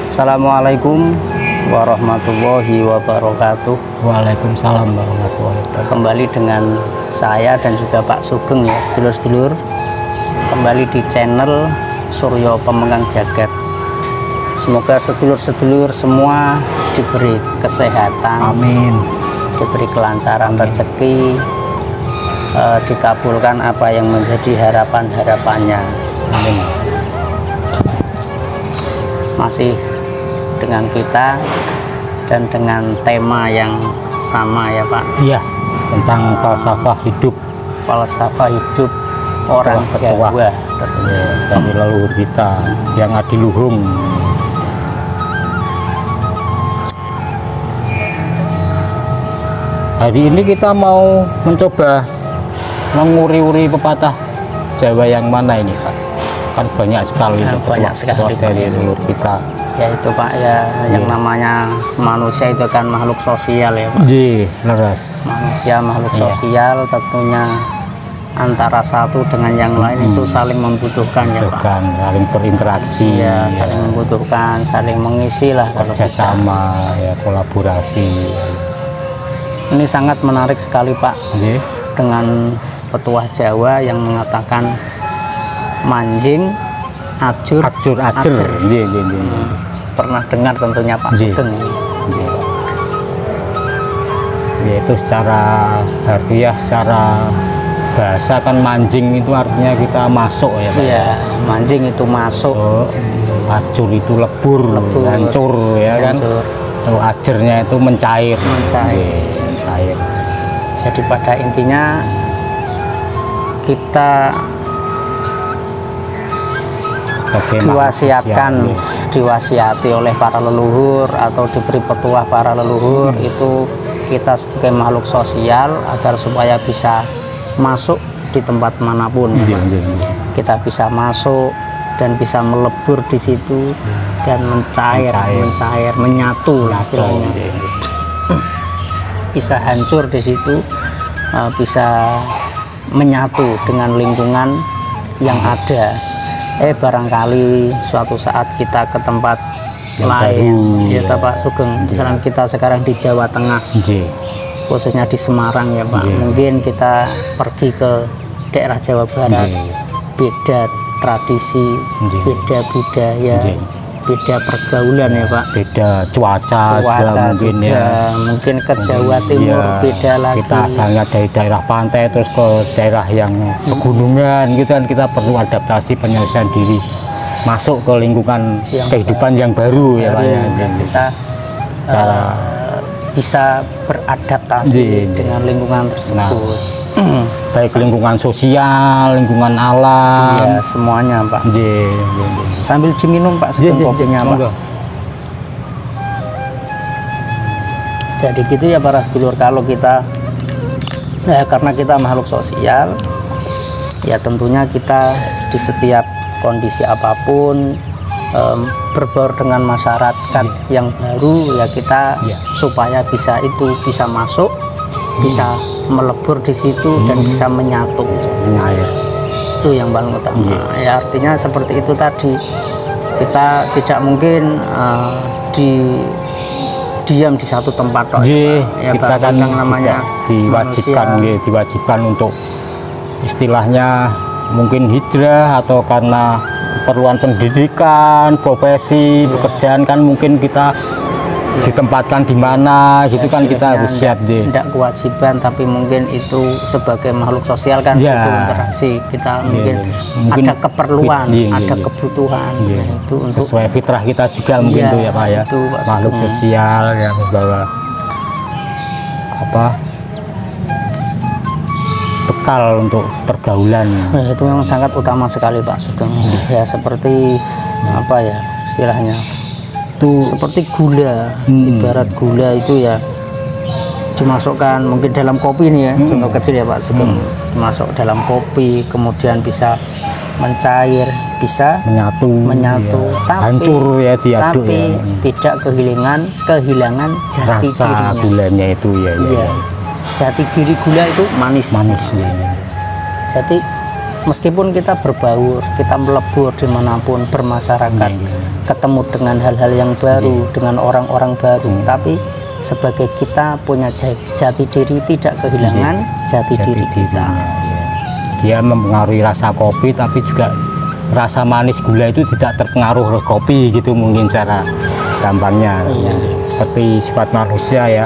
Assalamualaikum warahmatullahi wabarakatuh. Waalaikumsalam warahmatullahi wabarakatuh. Kembali dengan saya dan juga Pak Sugeng ya, sedulur-sedulur. Kembali di channel Suryo Pemegang Jagat. Semoga sedulur-sedulur semua diberi kesehatan, Amin. diberi kelancaran rezeki, dikabulkan apa yang menjadi harapan-harapannya. Amin. Masih dengan kita dan dengan tema yang sama ya Pak. Iya, tentang falsafah hidup. Falsafah hidup orang Petuah. Jawa tentunya. Ya, dari leluhur kita yang adiluhung. Hari ini kita mau mencoba menguri-uri pepatah Jawa yang mana ini Pak? Kan banyak sekali Banyak sekali dari leluhur kita. Ya itu Pak ya, yang namanya manusia itu kan makhluk sosial ya Pak. Iya, leres. Manusia makhluk sosial, tentunya antara satu dengan yang lain itu saling membutuhkan ya Pak. Bukan saling berinteraksi, Ya, saling membutuhkan, saling mengisi lah kalau bisa. kerjasama, ya kolaborasi. Ini sangat menarik sekali Pak, Iya. dengan petuah Jawa yang mengatakan manjing, ajur, Acur. Iya. Pernah dengar tentunya Pak Iya. Sugeng ini. Yaitu secara harfiah, secara bahasa kan manjing itu artinya kita masuk ya Pak. Iya, manjing itu masuk, So, acur itu lebur, hancur ya kan. hancur. So, ajernya itu mencair. Mencair. Iya, mencair. Jadi pada intinya kita Sebagai diwasiatkan, manusia, diwasiati oleh para leluhur atau diberi petuah para leluhur itu kita sebagai makhluk sosial agar supaya bisa masuk di tempat manapun ya, Iya, Pak. iya. Kita bisa masuk dan bisa melebur di situ dan mencair, menyatu istilahnya. Bisa hancur di situ, bisa menyatu dengan lingkungan yang ada. Barangkali suatu saat kita ke tempat Yang lain, baru, ya Pak Sugeng. Misalnya kita sekarang di Jawa Tengah, Iya. khususnya di Semarang ya Pak. Iya. Mungkin kita pergi ke daerah Jawa Barat, Iya. beda tradisi, Iya. beda budaya, Iya. beda pergaulan ya Pak. Beda cuaca juga mungkin juga, ya. mungkin ke Jawa Timur Iya, beda lagi. kita asalnya dari daerah pantai terus ke daerah yang pegunungan gitu kan, kita perlu adaptasi penyelesaian diri masuk ke lingkungan kehidupan yang baru ya Pak ya. Dan kita bisa beradaptasi Iya. dengan lingkungan tersebut. Baik lingkungan sosial, lingkungan alam. Ya semuanya Pak. Iya. Sambil diminum Pak Sugeng kopinya Pak. Monggo. Jadi gitu ya para sedulur, kalau kita karena kita makhluk sosial ya tentunya kita di setiap kondisi apapun berbaur dengan masyarakat yang baru ya kita supaya bisa masuk, bisa melebur di situ dan bisa menyatu. Nah, ya. Itu yang paling utama. Ya artinya seperti itu tadi, kita tidak mungkin diam di satu tempat toh, ya, kita kan yang namanya diwajibkan untuk istilahnya mungkin hijrah atau karena keperluan pendidikan, profesi, pekerjaan kan mungkin kita ditempatkan di mana gitu kan, kita harus siap tidak kewajiban tapi mungkin itu sebagai makhluk sosial kan itu interaksi kita mungkin ada keperluan, ada kebutuhan itu untuk sesuai fitrah kita juga mungkin tuh ya Pak ya, makhluk sosial yang membawa bekal untuk pergaulan. Itu memang sangat utama sekali Pak Sugeng. Ya seperti apa ya istilahnya, Itu seperti gula, ibarat gula itu ya dimasukkan mungkin dalam kopi nih ya, contoh kecil ya Pak Sugeng, dimasuk dalam kopi kemudian bisa mencair, bisa menyatu, tapi hancur ya, diaduk tapi tidak kehilangan jati rasa dirinya. gulanya itu ya. Jati diri gula itu manis ya. Jadi meskipun kita berbaur, kita melebur dimanapun bermasyarakat, ketemu dengan hal-hal yang baru, dengan orang-orang baru, tapi sebagai kita punya jati diri, tidak kehilangan jati diri kita. Dia mempengaruhi rasa kopi, tapi juga rasa manis gula itu tidak terpengaruh oleh kopi gitu, mungkin cara gampangnya. Seperti sifat manusia ya,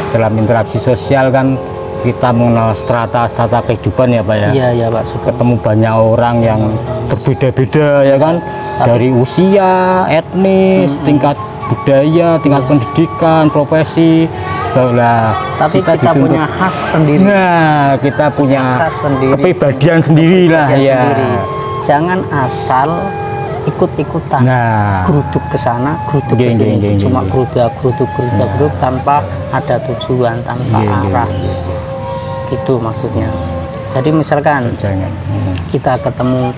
dalam interaksi sosial kan kita mengenal strata-strata kehidupan ya Pak ya. Iya Pak Sugeng. Ketemu banyak orang yang berbeda-beda ya kan, dari usia, etnis, tingkat budaya, tingkat pendidikan, profesi. Tapi kita punya khas sendiri. Nah, kita punya khas sendiri, kepribadian sendiri lah ya. Sendiri. Jangan asal ikut-ikutan, geruduk ke sana, geruduk ke sini, cuma geruduk tanpa ada tujuan, tanpa arah. Gitu maksudnya. Jadi misalkan kita ketemu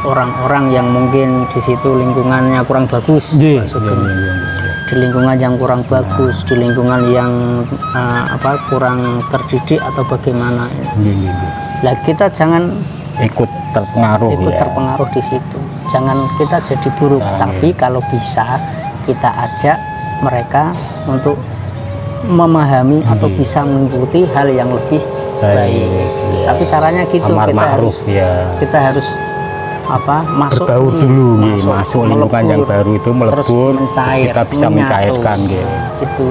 orang-orang yang mungkin di situ lingkungannya kurang bagus, di lingkungan yang kurang bagus, di lingkungan yang kurang terdidik atau bagaimana. Lah kita jangan ikut terpengaruh di situ. Jangan kita jadi buruk, tapi kalau bisa kita ajak mereka untuk memahami atau bisa mengikuti hal yang lebih baik. Tapi caranya gitu, kita harus masuk dulu, masuk lingkungan yang baru itu, melebur, mencair, kita bisa mencairkan gitu.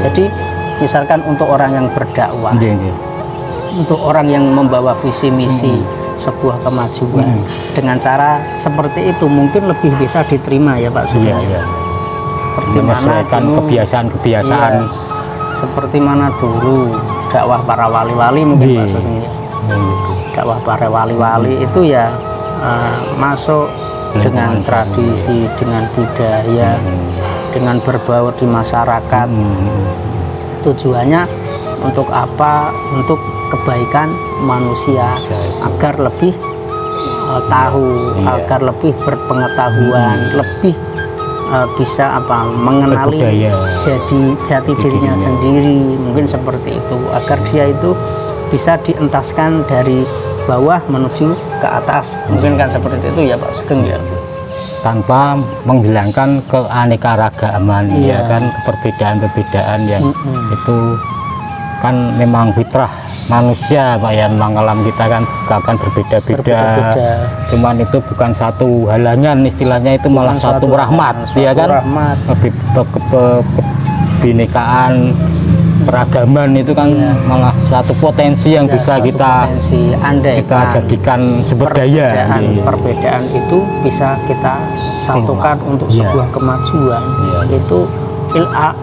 Jadi misalkan untuk orang yang berdakwah, untuk orang yang membawa visi misi sebuah kemajuan, dengan cara seperti itu mungkin lebih bisa diterima ya Pak Sugeng. Seperti menyesuaikan kebiasaan-kebiasaan. Seperti mana dulu dakwah para wali-wali mungkin Pak Sugeng. Dakwah para wali-wali itu ya masuk dengan tradisi, dengan budaya, dengan berbaur di masyarakat. Tujuannya untuk apa? Untuk kebaikan manusia, agar lebih tahu, agar lebih berpengetahuan, lebih bisa mengenali jati dirinya sendiri, mungkin seperti itu, agar dia itu bisa dientaskan dari bawah menuju ke atas, mungkin kan seperti itu ya Pak Sugeng ya, tanpa menghilangkan keanekaragaman ya kan, keperbedaan-perbedaan yang itu kan memang fitrah manusia Pak ya, memang alam kita kan akan berbeda-beda, cuman itu bukan satu halangan, istilahnya itu malah suatu rahmat ya kan, kebinekaan peragaman itu kan malah suatu potensi yang bisa kita jadikan sumber daya. Perbedaan itu bisa kita satukan untuk sebuah kemajuan. Itu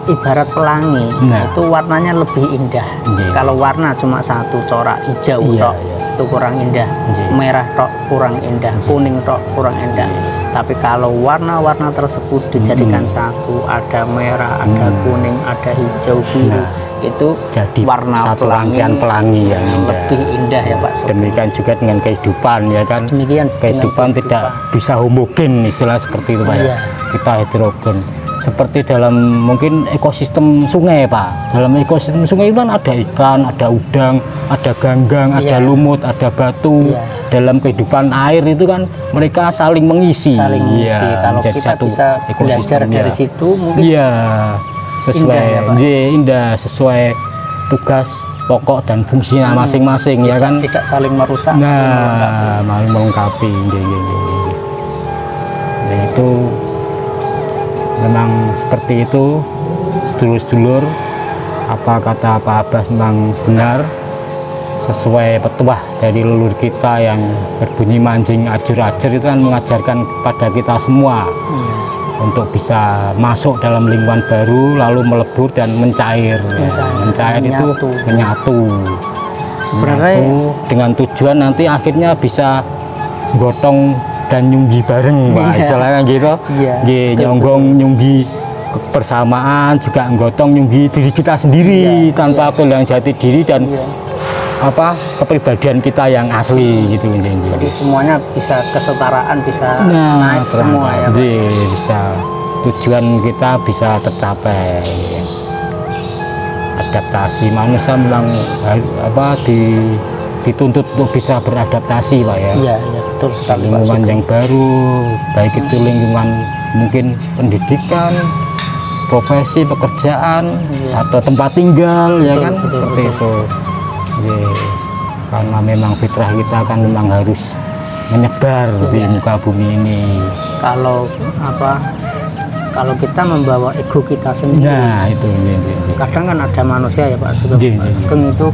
ibarat pelangi, itu warnanya lebih indah. Kalau warna cuma satu corak, hijau tok itu kurang indah, merah tok kurang indah, kuning tok kurang indah. Tapi kalau warna-warna tersebut dijadikan satu, ada merah, ada kuning, ada hijau, biru, itu jadi warna satu rangkaian pelangi yang lebih indah ya Pak Sugeng. Demikian juga dengan kehidupan ya kan, kehidupan tidak bisa homogen, istilah seperti itu Pak ya, kita heterogen. Seperti dalam mungkin ekosistem sungai Pak, dalam ekosistem sungai itu kan ada ikan, ada udang, ada ganggang, ada lumut, ada batu. Dalam kehidupan air itu kan mereka saling mengisi. Kalau kita bisa belajar dari situ mungkin sesuai indah, sesuai tugas pokok dan fungsinya masing-masing ya kan, tidak saling merusak, melengkapi. Itu memang seperti itu sedulur-sedulur, apa kata Pak Abbas memang benar, sesuai petuah dari leluhur kita yang berbunyi manjing ajur-ajur itu kan mengajarkan kepada kita semua untuk bisa masuk dalam lingkungan baru, lalu melebur dan mencair itu menyatu sebenarnya dengan tujuan nanti akhirnya bisa gotong dan nyunggi bareng Pak, istilahnya gitu. Nyonggong nyunggi kebersamaan, juga gotong nyunggi diri kita sendiri tanpa kehilangan jati diri dan kepribadian kita yang asli gitu. Jadi semuanya bisa kesetaraan, bisa naik semua ya Pak. Bisa, tujuan kita bisa tercapai. Adaptasi manusia memang dituntut untuk bisa beradaptasi Pak ya. Iya betul sekali. Lingkungan yang baru, baik itu lingkungan mungkin pendidikan, profesi, pekerjaan, atau tempat tinggal, ya kan, seperti itu. Karena memang fitrah kita kan memang harus menyebar di muka bumi ini. Kalau kita membawa ego kita sendiri, nah itu kadang kan ada manusia ya Pak Sugeng itu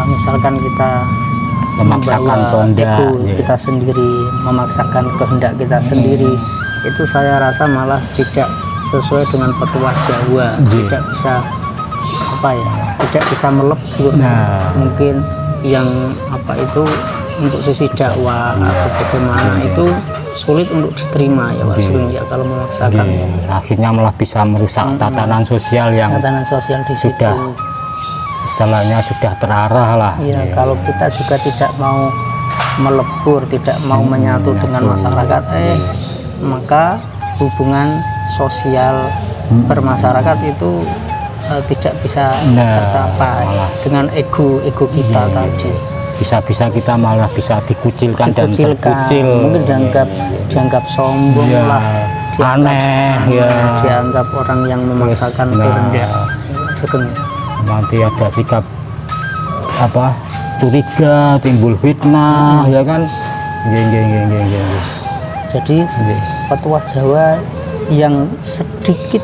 misalkan kita memaksakan kehendak ego kita sendiri, memaksakan kehendak kita sendiri, itu saya rasa malah tidak sesuai dengan petuah Jawa, tidak bisa tidak bisa melebur. Mungkin yang untuk sisi dakwah atau bagaimana itu sulit untuk diterima ya Pak Sugeng ya kalau memaksakan. Akhirnya malah bisa merusak tatanan sosial yang di situ. Istilahnya sudah terarah lah. Iya, kalau kita juga tidak mau melebur, tidak mau menyatu dengan masyarakat, maka hubungan sosial bermasyarakat itu tidak bisa tercapai dengan ego kita tadi. Bisa-bisa kita malah bisa dikucilkan dan terkucil. Mungkin dianggap sombong lah, aneh, dianggap orang yang memaksakan kehendak. Nanti ada sikap curiga, timbul fitnah, ya kan. Jadi petuah Jawa yang sedikit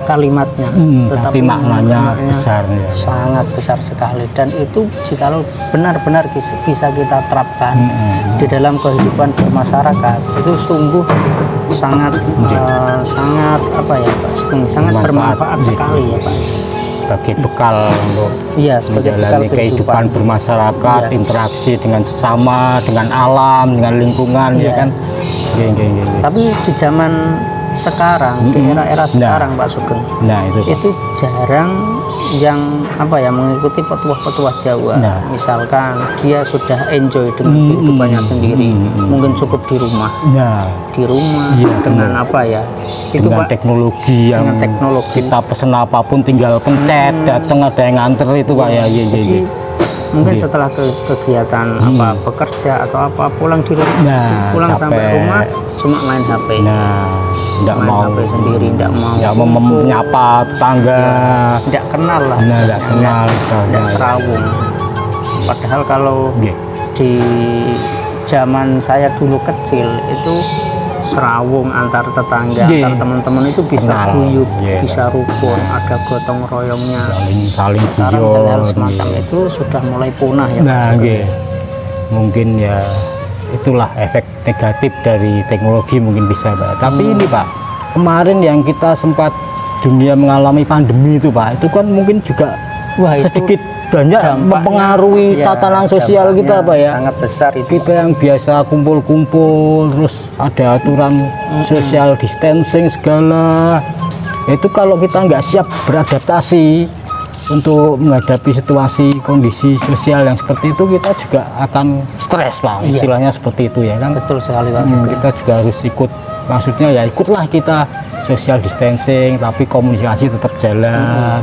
kalimatnya, tapi maknanya besar, sangat besar sekali, dan itu jikalau benar-benar bisa kita terapkan di dalam kehidupan bermasyarakat, itu sungguh sangat sangat bermanfaat sekali ya Pak. Sebagai bekal untuk menjalani kehidupan bermasyarakat, interaksi dengan sesama, dengan alam, dengan lingkungan, ya kan. Tapi di zaman sekarang, di era sekarang Pak Sugeng, itu jarang yang mengikuti petuah-petuah Jawa. Misalkan dia sudah enjoy dengan kehidupannya sendiri, mungkin cukup di rumah, dengan itu dengan Pak, teknologi yang kita pesen apapun tinggal pencet, datang ada yang nganter itu Pak ya. Jadi mungkin setelah kegiatan bekerja atau pulang di rumah, sampai rumah cuma main HP. Tidak mau HP sendiri, tidak mau menyapa tetangga, tidak kenal lah, tidak serawung. Padahal kalau di zaman saya dulu kecil itu serawung antar tetangga, antar teman-teman itu bisa guyup, bisa rukun, ada gotong royongnya. Saling sekarang hal semacam itu sudah mulai punah ya. Mungkin ya itulah efek negatif dari teknologi mungkin bisa Pak. Tapi ini Pak, kemarin yang kita sempat dunia mengalami pandemi itu Pak, itu kan mungkin juga sedikit banyak mempengaruhi tatanan sosial kita Pak ya. Sangat besar itu. Kita yang biasa kumpul-kumpul, terus ada aturan social distancing segala. Itu kalau kita nggak siap beradaptasi untuk menghadapi situasi kondisi sosial yang seperti itu, kita juga akan stres Pak, istilahnya seperti itu ya kan. Betul sekali Pak. Kita juga harus ikut, maksudnya ya ikutlah kita social distancing, tapi komunikasi tetap jalan.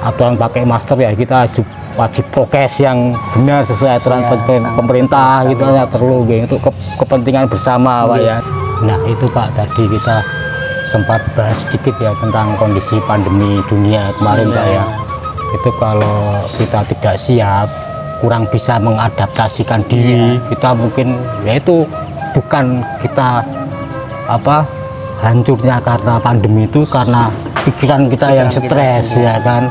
Aturan pakai masker ya kita wajib prokes yang benar sesuai aturan pemerintah gitu ya, perlu untuk kepentingan bersama Pak ya. Nah itu Pak, tadi kita sempat bahas sedikit ya tentang kondisi pandemi dunia kemarin Pak ya. Itu kalau kita tidak siap, kurang bisa mengadaptasikan diri, kita mungkin ya itu bukan kita hancurnya karena pandemi itu, karena pikiran kita yang stres ya kan,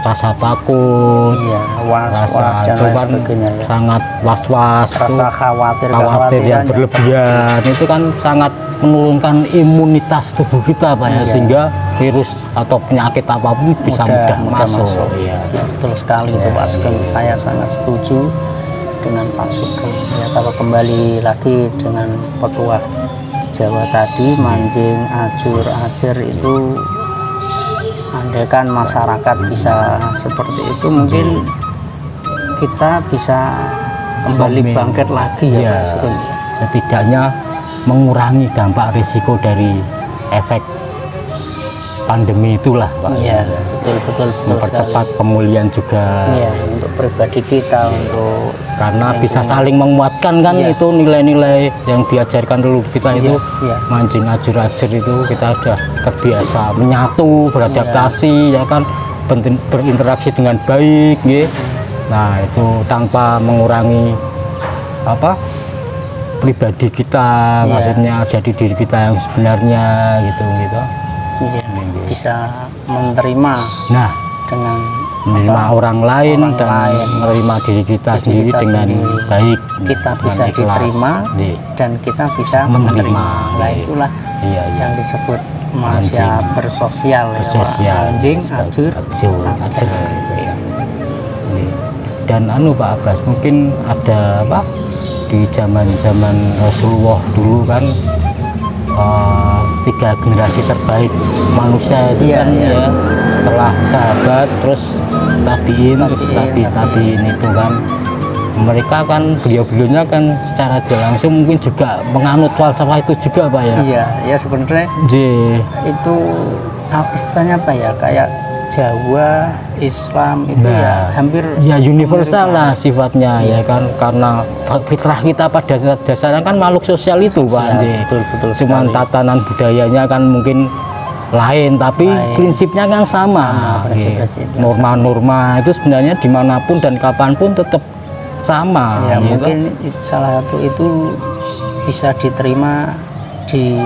rasa takut, was-was dan lain sebagainya ya. Sangat was-was, rasa khawatir yang berlebihan itu kan sangat menurunkan imunitas tubuh kita Pak ya, sehingga virus atau penyakit apapun bisa mudah masuk. Ya, betul sekali itu Pak Sugeng, saya sangat setuju dengan Pak Sugeng ya. Kalau kembali lagi dengan petuah Jawa tadi, mancing, ajur, ajar itu, andaikan masyarakat bisa seperti itu, mungkin kita bisa kembali bangkit lagi ya Pak Sugeng. Setidaknya mengurangi dampak risiko dari efek pandemi itulah Pak. Iya, betul Mempercepat sekali. pemulihan juga. Iya, untuk pribadi kita, untuk Karena bisa lingkungan. saling menguatkan kan, Iya. itu nilai-nilai yang diajarkan dulu kita itu iya. mancing ajur-ajur itu kita sudah terbiasa menyatu, beradaptasi ya kan, berinteraksi dengan baik nggih. Nah, itu tanpa mengurangi apa pribadi kita, maksudnya jadi diri kita yang sebenarnya gitu. Iya, bisa menerima Nah, dengan menerima orang lain orang dan lain. menerima diri kita Diri sendiri kita dengan sendiri. baik, kita dengan bisa ikhlas. diterima Iya. dan kita bisa Menerima. menerima. Nah, Iya. itulah Iya, iya. yang disebut manusia bersosial, ya, Pak. Sosial, Anjing, ajur, ajar. Dan Pak Abbas, mungkin ada apa di zaman Rasulullah dulu kan, 3 generasi terbaik manusia itu Iya, kan iya. ya, setelah sahabat terus terus tabiin itu kan, mereka kan beliau-beliaunya kan secara tidak langsung mungkin juga menganut falsafah itu juga Pak ya. Iya, ya sebenarnya itu istilahnya apa ya, kayak Jawa, Islam itu ya hampir ya universal lah sifatnya ya kan, karena fitrah kita pada dasarnya kan makhluk sosial itu Pak. Betul Cuman sekali. tatanan budayanya kan mungkin lain, tapi prinsipnya kan sama. prinsip-prinsipnya Norma-norma itu sebenarnya dimanapun dan kapanpun tetap sama. Ya, gitu. mungkin salah satu itu bisa diterima di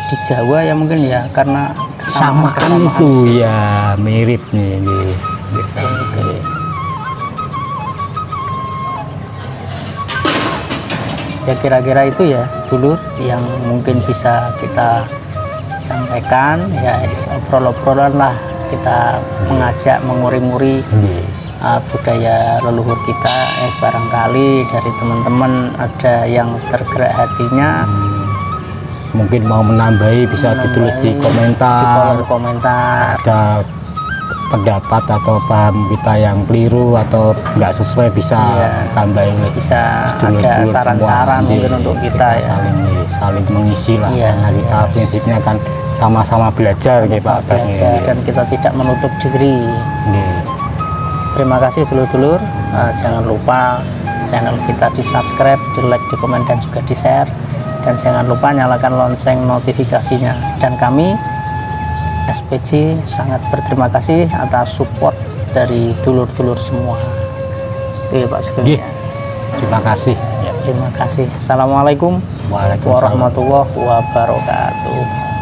di Jawa ya, mungkin ya karena kesamaan itu ya mirip nih. Oke. Ya kira-kira itu ya dulur yang mungkin bisa kita sampaikan ya, obrol-obrolan lah, kita mengajak menguri-nguri budaya leluhur kita. Barangkali dari teman-teman ada yang tergerak hatinya, mungkin mau menambahi bisa ditulis di komentar, di kolom komentar. Ada pendapat atau paham kita yang keliru atau nggak sesuai bisa tambahin, bisa ada saran-saran mungkin untuk kita ya, saling mengisi lah, karena kita prinsipnya kan sama-sama belajar gitu Pak Abbas, dan kita tidak menutup diri. Terima kasih dulur-dulur. Jangan lupa channel kita di subscribe, di like, di komen, dan juga di share. Dan jangan lupa nyalakan lonceng notifikasinya. Dan kami SPJ sangat berterima kasih atas support dari dulur-dulur semua. Oke Pak Sugeng. Terima kasih. Terima kasih. Assalamualaikum warahmatullahi wabarakatuh.